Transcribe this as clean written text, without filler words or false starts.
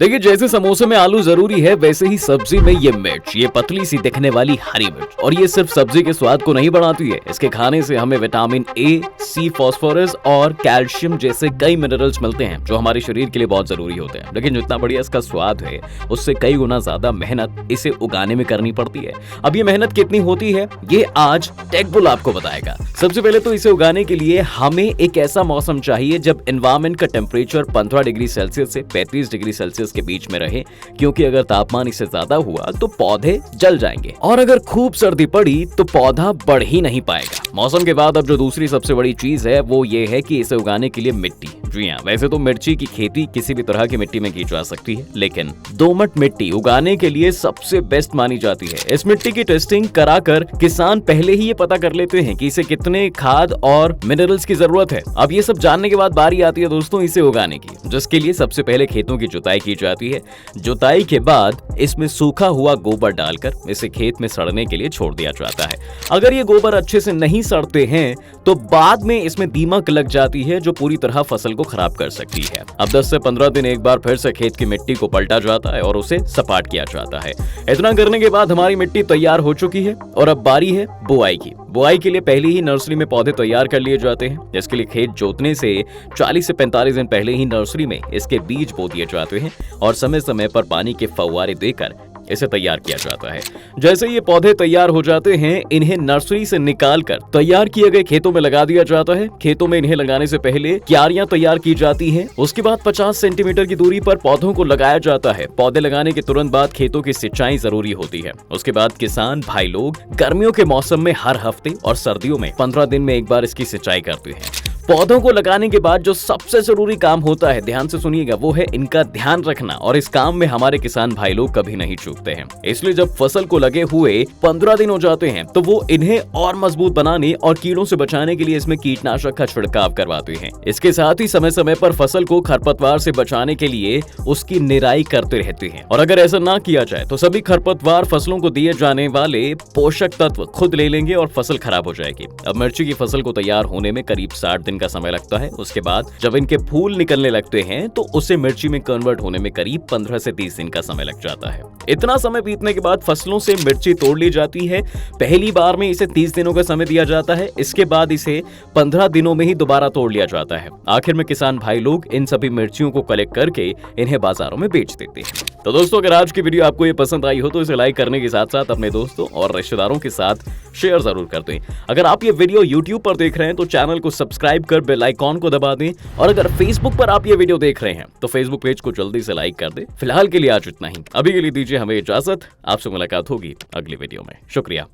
देखिए, जैसे समोसे में आलू जरूरी है, वैसे ही सब्जी में ये मिर्च, ये पतली सी दिखने वाली हरी मिर्च, और ये सिर्फ सब्जी के स्वाद को नहीं बढ़ाती है, इसके खाने से हमें विटामिन ए, सी, फास्फोरस और कैल्शियम जैसे कई मिनरल्स मिलते हैं जो हमारे शरीर के लिए बहुत जरूरी होते हैं। लेकिन जितना बढ़िया इसका स्वाद है, उससे कई गुना ज्यादा मेहनत इसे उगाने में करनी पड़ती है। अब ये मेहनत कितनी होती है, ये आज टेकबुल आपको बताएगा। सबसे पहले तो इसे उगाने के लिए हमें एक ऐसा मौसम चाहिए जब एनवायरमेंट का टेम्परेचर 15 डिग्री सेल्सियस से 35 डिग्री सेल्सियस के बीच में रहे, क्योंकि अगर तापमान इससे ज्यादा हुआ तो पौधे जल जाएंगे, और अगर खूब सर्दी पड़ी तो पौधा बढ़ ही नहीं पाएगा। मौसम के बाद अब जो दूसरी सबसे बड़ी चीज है वो ये है कि इसे उगाने के लिए मिट्टी। जी हाँ, वैसे तो मिर्ची की खेती किसी भी तरह की मिट्टी में की जा सकती है, लेकिन दोमट मिट्टी उगाने के लिए सबसे बेस्ट मानी जाती है। इस मिट्टी की टेस्टिंग कराकर किसान पहले ही ये पता कर लेते हैं कि इसे कितने खाद और मिनरल्स की जरूरत है। अब ये सब जानने के बाद बारी आती है दोस्तों इसे उगाने की, जिसके लिए सबसे पहले खेतों की जुताई की जाती है। जुताई के बाद इसमें सूखा हुआ गोबर डालकर इसे खेत में सड़ने के लिए छोड़ दिया जाता है। अगर ये गोबर अच्छे से नहीं सड़ते हैं तो बाद में इसमें दीमक लग जाती है जो पूरी तरह फसल को खराब कर सकती है। अब 10 से 15 दिन एक बार फिर से खेत की मिट्टी को पलटा जाता है और उसे सपाट किया जाता है। इतना करने के बाद हमारी मिट्टी तैयार हो चुकी है और अब बारी है बुआई की। बुआई के लिए पहले ही नर्सरी में पौधे तैयार कर लिए जाते हैं, जिसके लिए खेत जोतने से 40 से 45 दिन पहले ही नर्सरी में इसके बीज बो दिए जाते हैं और समय समय पर पानी के फव्वारे देकर इसे तैयार किया जाता है। जैसे ये पौधे तैयार हो जाते हैं, इन्हें नर्सरी से निकालकर तैयार किए गए खेतों में लगा दिया जाता है। खेतों में इन्हें लगाने से पहले क्यारियां तैयार की जाती हैं। उसके बाद 50 सेंटीमीटर की दूरी पर पौधों को लगाया जाता है। पौधे लगाने के तुरंत बाद खेतों की सिंचाई जरूरी होती है। उसके बाद किसान भाई लोग गर्मियों के मौसम में हर हफ्ते और सर्दियों में 15 दिन में एक बार इसकी सिंचाई करते हैं। पौधों को लगाने के बाद जो सबसे जरूरी काम होता है, ध्यान से सुनिएगा, वो है इनका ध्यान रखना, और इस काम में हमारे किसान भाई लोग कभी नहीं चूकते हैं। इसलिए जब फसल को लगे हुए 15 दिन हो जाते हैं तो वो इन्हें और मजबूत बनाने और कीड़ों से बचाने के लिए इसमें कीटनाशक का छिड़काव करवाते हैं। इसके साथ ही समय समय पर फसल को खरपतवार से बचाने के लिए उसकी निराई करते रहते हैं, और अगर ऐसा ना किया जाए तो सभी खरपतवार फसलों को दिए जाने वाले पोषक तत्व खुद ले लेंगे और फसल खराब हो जाएगी। अब मिर्ची की फसल को तैयार होने में करीब 60 दिन का समय लगता है। उसके बाद जब इनके फूल निकलने लगते हैं तो उसे मिर्ची में कन्वर्ट होने में करीब 15 से 30 दिन का समय लग जाता है। इतना समय बीतने के बाद फसलों से मिर्ची तोड़ ली जाती है। पहली बार में इसे 30 दिनों का समय दिया जाता है, इसके बाद इसे 15 दिनों में ही दोबारा तोड़ लिया जाता है। आखिर में किसान भाई लोग इन सभी मिर्चियों को कलेक्ट करके इन्हें बाजारों में बेच देते हैं। तो दोस्तों, अगर आज की वीडियो आपको ये पसंद आई हो तो इसे लाइक करने के साथ साथ अपने दोस्तों और रिश्तेदारों के साथ शेयर जरूर कर दें। अगर आप ये वीडियो YouTube पर देख रहे हैं तो चैनल को सब्सक्राइब कर बेल आइकॉन को दबा दें, और अगर Facebook पर आप ये वीडियो देख रहे हैं तो Facebook पेज को जल्दी से लाइक कर दें। फिलहाल के लिए आज इतना ही। अभी के लिए दीजिए हमें इजाजत। आपसे मुलाकात होगी अगली वीडियो में। शुक्रिया।